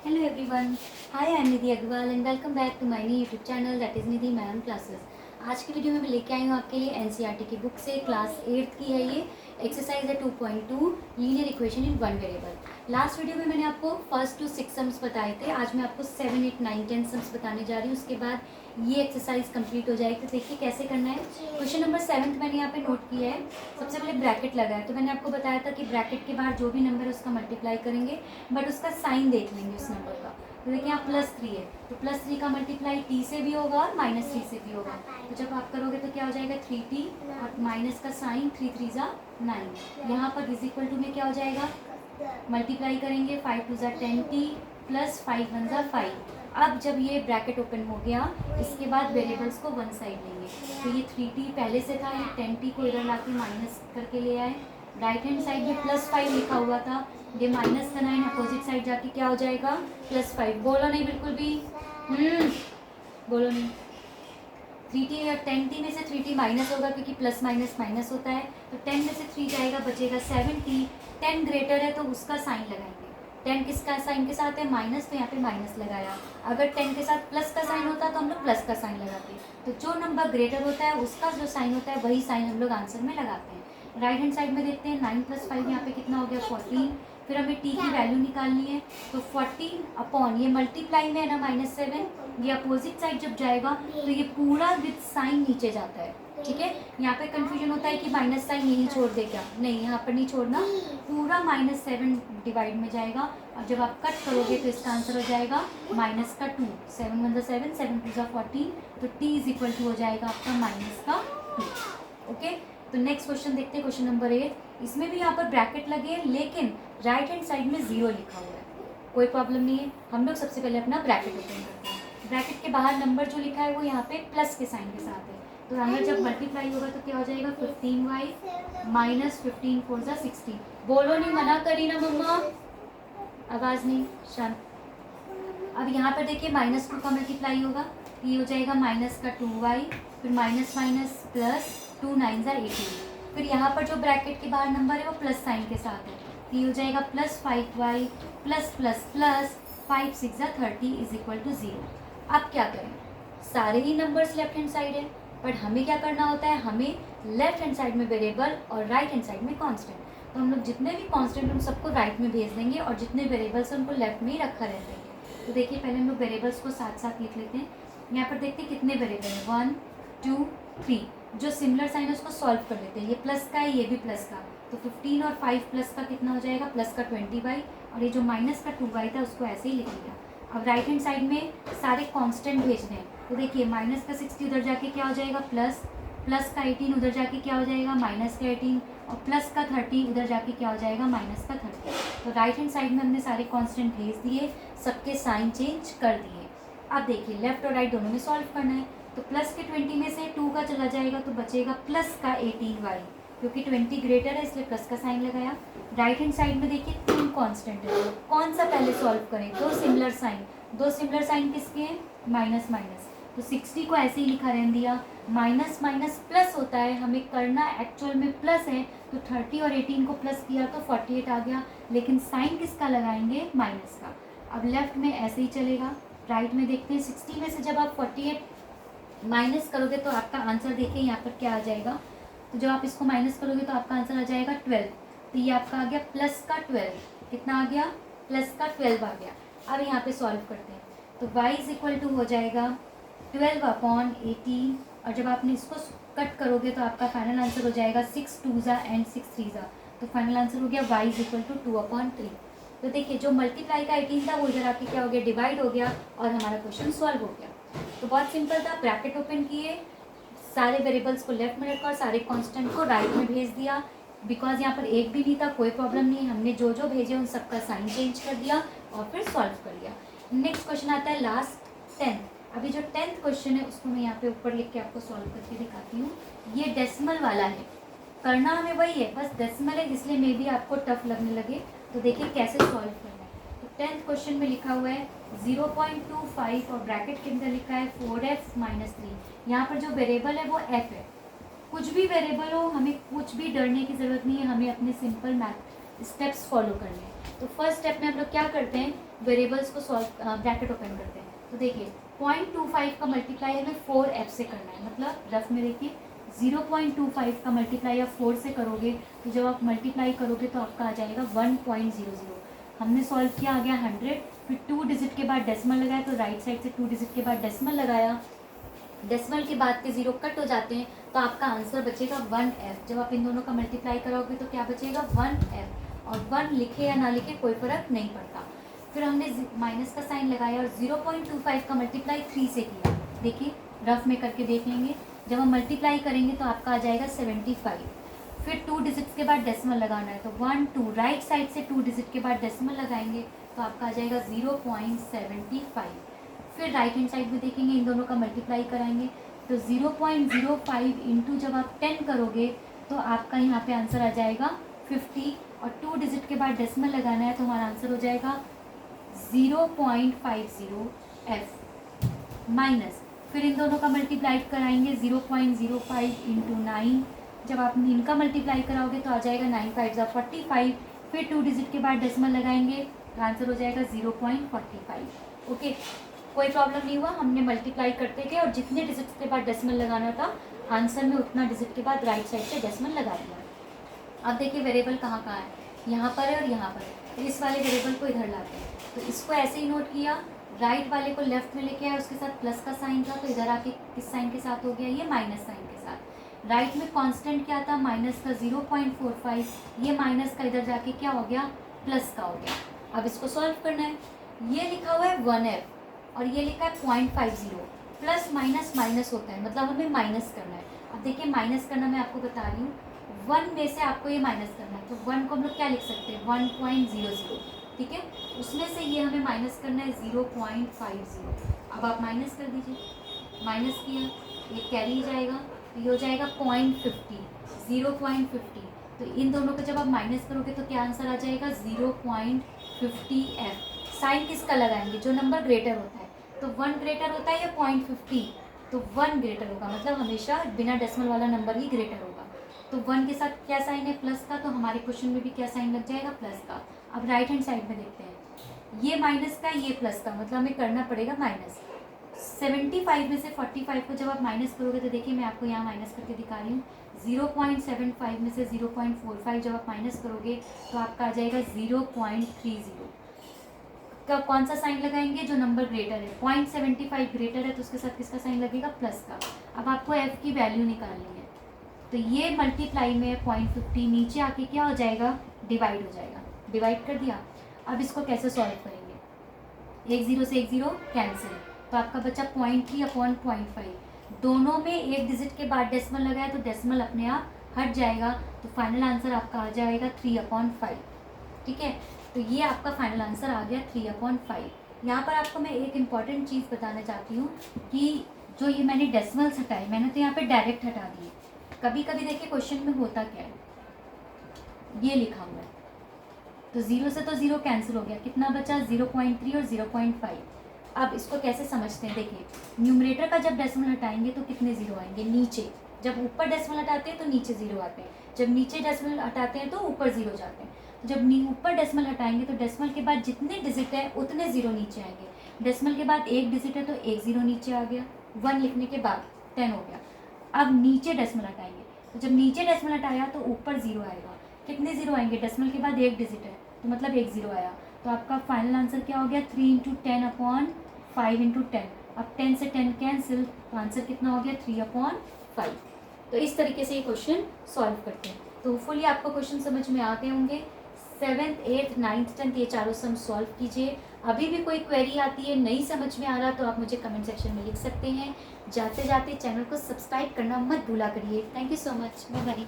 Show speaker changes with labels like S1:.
S1: Hello everyone. Hi, I am Nidhi Agarwal and welcome back to my new YouTube channel that is Nidhi Ma'am Classes. आज की video में मैं लेके आई हूँ आपके लिए एनसीईआरटी की बुक से क्लास 8th की है ये एक्सरसाइज है 2.2 linear equation in one variable. Last video में मैंने आपको फर्स्ट टू 6 सम्स बताए थे। आज मैं आपको 7, 8, 9, 10 सम्स बताने जा रही हूँ। उसके बाद ये एक्सरसाइज कंप्लीट हो जाएगी। तो देखिए कैसे करना है। क्वेश्चन नंबर 7 मैंने यहाँ पे नोट किया है। सबसे पहले ब्रैकेट लगा है, तो मैंने आपको बताया था कि ब्रैकेट के बाहर जो भी नंबर है उसका मल्टीप्लाई करेंगे, बट उसका साइन देख लेंगे उस नंबर का। तो देखिए यहाँ +3 है, तो +3 का मल्टीप्लाई t से भी होगा और -3 से भी होगा। तो जब आप करोगे तो क्या हो जाएगा 3t और माइनस का साइन 3 3 9। यहाँ पर इज इक्वल टू में क्या हो जाएगा, मल्टीप्लाई करेंगे 5 2 10t प्लस 5 1 5। अब जब ये ब्रैकेट ओपन हो गया, इसके बाद वेरिएबल्स को वन साइड लेंगे। तो ये 3t पहले से था, ये 10t को इधर लाके माइनस करके ले आए। राइट हैंड साइड में +5 लिखा हुआ था, ये माइनस का 9 अपोजिट साइड जाके क्या हो जाएगा +5। बोलो नहीं बिल्कुल भी, बोलो नहीं। 3t और 10t में से 3t माइनस होगा क्योंकि प्लस माइनस माइनस होता है। तो 10 में से 3 जाएगा, बचेगा 7t। 10 ग्रेटर है तो उसका साइन लगाएंगे। 10 किसका साइन के साथ है, माइनस, तो यहाँ पे माइनस लगाया। अगर 10 के साथ प्लस का साइन होता तो हम लोग प्लस का साइन लगाते। तो जो नंबर ग्रेटर होता है उसका जो साइन होता है वही साइन हम लोग आंसर में लगाते हैं। राइट हैंड साइड में देखते हैं 9 + 5 यहाँ पे कितना हो गया 14। फिर हमें t की वैल्यू निकालनी है, तो 14 अपॉन ये मल्टीप्लाई में है ना -7, ये अपोजिट साइड जब जाएगा तो ये पूरा विद साइन नीचे जाता है। ठीक है, यहाँ पे कंफ्यूजन होता है कि माइनस साइन यहीं छोड़ दे क्या, नहीं यहाँ पर नहीं छोड़ना, पूरा -7 डिवाइड में जाएगा। और जब आप कट करोगे तो इसका आंसर हो जाएगा -2। 7 1 7 7 2 14। तो t इज इक्वल टू हो जाएगा आपका -2। ओके, तो नेक्स्ट क्वेश्चन देखते हैं, क्वेश्चन नंबर 8। इसमें भी यहाँ पर ब्रैकेट लगे हैं, लेकिन राइट हैंड साइड में 0 लिखा हुआ है। कोई प्रॉब्लम नहीं है, हम लोग सबसे पहले अपना ब्रैकेट ओपन करते हैं। ब्रैकेट के बाहर नंबर जो लिखा है वो यहाँ पे प्लस के साइन के साथ है। तो अंदर जब मल्टीप्लाई होगा तो क्या हो जाएगा 15y माइनस 15 4 60। बोलो नहीं, मना करी ना मम्मा, आवाज़ नहीं, शांत। अब यहाँ पर देखिए -2 का मल्टीप्लाई होगा, ये हो जाएगा -2y, फिर माइनस माइनस प्लस 2 9 18। फिर यहाँ पर जो ब्रैकेट के बाहर नंबर है वो प्लस साइन के साथ है, तो ये हो जाएगा +5y plus plus plus 5 6 30 is equal to 0। अब क्या करें, सारे ही नंबर्स लेफ्ट हैंड साइड है, बट हमें क्या करना होता है, हमें लेफ्ट हैंड साइड में वेरिएबल और राइट हैंड साइड में कांस्टेंट। तो हम लोग जितने भी कांस्टेंट उन सबको राइट में भेज देंगे और जितने वेरिएबल्स उनको लेफ्ट में ही रखा रह देंगे। तो देखिए पहले हम लोग वेरिएबल्स को साथ साथ लिख लेते हैं। यहाँ पर देखते हैं कितने वेरिएबल हैं, 1 2 3। जो सिमिलर साइन है उसको सॉल्व कर लेते हैं। ये प्लस का है, ये भी प्लस का, तो 15 और 5 प्लस का कितना हो जाएगा, प्लस का 20y, और ये जो माइनस का 2y था उसको ऐसे ही लिख लिया। अब राइट हैंड साइड में सारे कांस्टेंट भेजने हैं, तो देखिए माइनस का 60 उधर जाके क्या हो जाएगा प्लस, प्लस का 18 उधर जाके क्या हो जाएगा माइनस का 18, और प्लस का 30 उधर जाके क्या हो जाएगा माइनस का 30। तो राइट हैंड साइड में हमने सारे कांस्टेंट भेज दिए, सबके साइन चेंज कर दिए। अब देखिए लेफ्ट और राइट दोनों में सॉल्व करना है, तो प्लस के 20 में से 2 का चला जाएगा तो बचेगा प्लस का 18y, क्योंकि 20 ग्रेटर है इसलिए प्लस का साइन लगाया। राइट हैंड साइड में देखिए 3 कांस्टेंट है, कौन सा पहले सॉल्व करें, दो सिमिलर साइन किसके हैं, माइनस माइनस, तो 60 को ऐसे ही लिखा रहने दिया। माइनस माइनस प्लस होता है, हमें करना एक्चुअल में प्लस है, तो 30 और 18 को प्लस किया तो 48 आ गया, लेकिन साइन किसका लगाएंगे, माइनस का। अब लेफ्ट में ऐसे ही चलेगा, राइट में देखते हैं 60 में से जब आप 48 माइनस करोगे तो आपका आंसर देखिए यहाँ पर क्या आ जाएगा। तो जब आप इसको माइनस करोगे तो आपका आंसर आ जाएगा 12। तो ये आपका आ गया प्लस का 12, कितना आ गया, प्लस का 12 आ गया। अब यहाँ पे सॉल्व करते हैं, तो y इज इक्वल टू हो जाएगा 12 अपॉन 18, और जब आपने इसको कट करोगे तो आपका फाइनल आंसर हो जाएगा 6 2 एंड 6 3। तो फाइनल आंसर हो गया y इज इक्वल टू 2/3। तो देखिए जो मल्टीप्लाई का 18 था वो इधर आके क्या हो गया, डिवाइड हो गया, और हमारा क्वेश्चन सॉल्व हो गया। तो बहुत सिंपल था, ब्रैकेट ओपन किए, सारे वेरिएबल्स को लेफ्ट में रखा और सारे कांस्टेंट को राइट में भेज दिया। बिकॉज यहाँ पर एक भी नहीं था, कोई प्रॉब्लम नहीं, हमने जो जो भेजे उन सबका साइन चेंज कर दिया और फिर सॉल्व कर लिया। नेक्स्ट क्वेश्चन आता है लास्ट 10th। अभी जो 10th क्वेश्चन है उसको मैं यहाँ पे ऊपर लिख के आपको सॉल्व करके दिखाती हूँ। ये डेसिमल वाला है, करना हमें वही है, बस डेसिमल है इसलिए मे भी आपको टफ लगने लगे। तो देखिए कैसे सॉल्व करना है। तो 10th क्वेश्चन में लिखा हुआ है 0.25 और ब्रैकेट के अंदर लिखा है 4f - 3। यहाँ पर जो वेरिएबल है वो f है। कुछ भी वेरिएबल हो, हमें कुछ भी डरने की ज़रूरत नहीं है, हमें अपने सिंपल मैथ स्टेप्स फॉलो करने हैं। तो फर्स्ट स्टेप में हम लोग क्या करते हैं, वेरिएबल्स को सॉल्व ब्रैकेट ओपन करते हैं तो देखिए 0.25 का मल्टीप्लाई हमें 4f से करना है, मतलब रफ में देखिए 0.25 का मल्टीप्लाई आप 4 से करोगे तो जब आप मल्टीप्लाई करोगे तो आपका आ जाएगा 1.00। हमने सॉल्व किया, आ गया 100, फिर 2 डिजिट के बाद डेसिमल लगाया तो राइट साइड से 2 डिजिट के बाद डेसिमल लगाया, डेसिमल के बाद के 0 कट हो जाते हैं तो आपका आंसर बचेगा 1f। जब आप इन दोनों का मल्टीप्लाई करोगे तो क्या बचेगा 1f, और 1 लिखे या ना लिखे कोई फर्क नहीं पड़ता। फिर हमने माइनस का साइन लगाया और 0.25 का मल्टीप्लाई 3 से किया। देखिए रफ में करके देख लेंगे, जब हम मल्टीप्लाई करेंगे तो आपका आ जाएगा 75। फिर 2 डिजिट्स के बाद डेसिमल लगाना है तो 1 2, राइट साइड से 2 डिजिट के बाद डेसिमल लगाएंगे तो आपका आ जाएगा 0.75। फिर राइट हैंड साइड में देखेंगे, इन दोनों का मल्टीप्लाई कराएंगे तो 0.05 इंटू जब आप 10 करोगे तो आपका यहाँ पे आंसर आ जाएगा 50, और 2 डिजिट के बाद डेसिमल लगाना है तो हमारा आंसर हो जाएगा 0.50f माइनस, फिर इन दोनों का मल्टीप्लाई कराएंगे 0.05 इंटू 9, जब आप इनका मल्टीप्लाई कराओगे तो आ जाएगा 9 5 45, फिर 2 डिजिट के बाद डेसिमल लगाएंगे तो आंसर हो जाएगा 0.45। ओके, कोई प्रॉब्लम नहीं हुआ, हमने मल्टीप्लाई करते गए और जितने डिजिट के बाद डेसिमल लगाना था आंसर में उतना डिजिट के बाद राइट साइड से डेसिमल लगा दिया। अब देखिए वेरिएबल कहाँ कहाँ है, यहाँ पर है और यहाँ पर है, तो इस वाले वेरिएबल को इधर लाते हैं तो इसको ऐसे ही नोट किया, राइट वाले को लेफ्ट में लेके आया, उसके साथ प्लस का साइन था तो इधर आके किस साइन के साथ हो गया, ये माइनस साइन के साथ। राइट में कांस्टेंट क्या था, माइनस का 0.45, ये माइनस का इधर जाके क्या हो गया, प्लस का हो गया। अब इसको सॉल्व करना है, ये लिखा हुआ है 1f और ये लिखा है 0.50, प्लस माइनस माइनस होता है, मतलब हमें माइनस करना है। अब देखिए माइनस करना मैं आपको बता रही हूँ, 1 में से आपको ये माइनस करना है तो 1 को हम लोग क्या लिख सकते हैं 1.00, ठीक है, उसमें से ये हमें माइनस करना है 0.50। अब आप माइनस कर दीजिए, माइनस किया ये कैरी जाएगा तो ये हो जाएगा 0.50, 0.50, तो इन दोनों को जब आप माइनस करोगे तो क्या आंसर आ जाएगा 0.50f। साइन किसका लगाएंगे, जो नंबर ग्रेटर होता है, तो 1 ग्रेटर होता है या 0.50, तो 1 ग्रेटर होगा, मतलब हमेशा बिना डेसिमल वाला नंबर ही ग्रेटर होगा। तो 1 के साथ क्या साइन है, प्लस का, तो हमारे क्वेश्चन में भी क्या साइन लग जाएगा, प्लस का। अब राइट हैंड साइड में देखते हैं, ये माइनस का ये प्लस का, मतलब हमें करना पड़ेगा माइनस। 75 में से 45 को जब आप माइनस करोगे तो देखिए मैं आपको यहाँ माइनस करके दिखा रही हूँ, 0.75 में से 0.45 जब आप माइनस करोगे तो आपका आ जाएगा 0.30 का। कौन सा साइन लगाएंगे, जो नंबर ग्रेटर है, 0.75 ग्रेटर है तो उसके साथ किसका साइन लगेगा, प्लस का। अब आपको f की वैल्यू निकालनी है तो ये मल्टीप्लाई में 0.50 नीचे आके क्या हो जाएगा, डिवाइड हो जाएगा, डिवाइड कर दिया। अब इसको कैसे सॉल्व करेंगे, 1 0 से 1 0 कैंसिल, तो आपका बचा 0.3/0.5, दोनों में एक डिजिट के बाद डेसिमल लगाया तो डेसिमल अपने आप हट जाएगा, तो फाइनल आंसर आपका आ जाएगा 3/5, ठीक है। तो ये आपका फाइनल आंसर आ गया 3/5। यहाँ पर आपको मैं एक इम्पॉर्टेंट चीज़ बताना चाहती हूँ कि जो ये मैंने डेसिमल्स हटाए, मैंने तो यहाँ पे डायरेक्ट हटा दिए। कभी कभी देखिए क्वेश्चन में होता क्या है, ये लिखा हुआ है तो 0 से तो 0 कैंसिल हो गया, कितना बचा 0.3 और 0.5। अब इसको कैसे समझते हैं, देखिए न्यूमरेटर का जब डेसिमल हटाएंगे तो कितने जीरो आएंगे, नीचे। जब ऊपर डेसिमल हटाते हैं तो नीचे जीरो आते हैं, जब नीचे डेसिमल हटाते हैं तो ऊपर जीरो जाते हैं। जब ऊपर डेसिमल हटाएंगे तो डेसिमल के बाद जितने डिजिट है उतने जीरो नीचे आएंगे। डेसिमल के बाद एक डिजिट है तो एक जीरो नीचे आ गया, 1 लिखने के बाद 10 हो गया। अब नीचे डेसिमल हटाएंगे तो जब नीचे डेसिमल हटाया तो ऊपर जीरो आएगा, कितने जीरो आएंगे, डेसिमल के बाद एक डिजिट है तो मतलब एक जीरो आया, तो आपका फाइनल आंसर क्या हो गया 3 × 10/5 × 10। अब 10 से 10 कैंसिल, तो आंसर कितना हो गया 3/5। तो इस तरीके से ये क्वेश्चन सॉल्व करते हैं। तो होपफुली आपको क्वेश्चन समझ में आ गए होंगे। 7th 8th 9th 10th ये चारों सम सॉल्व कीजिए। अभी भी कोई क्वेरी आती है, नहीं समझ में आ रहा, तो आप मुझे कमेंट सेक्शन में लिख सकते हैं। जाते जाते चैनल को सब्सक्राइब करना मत भूला करिए। Thank you so much, bye bye.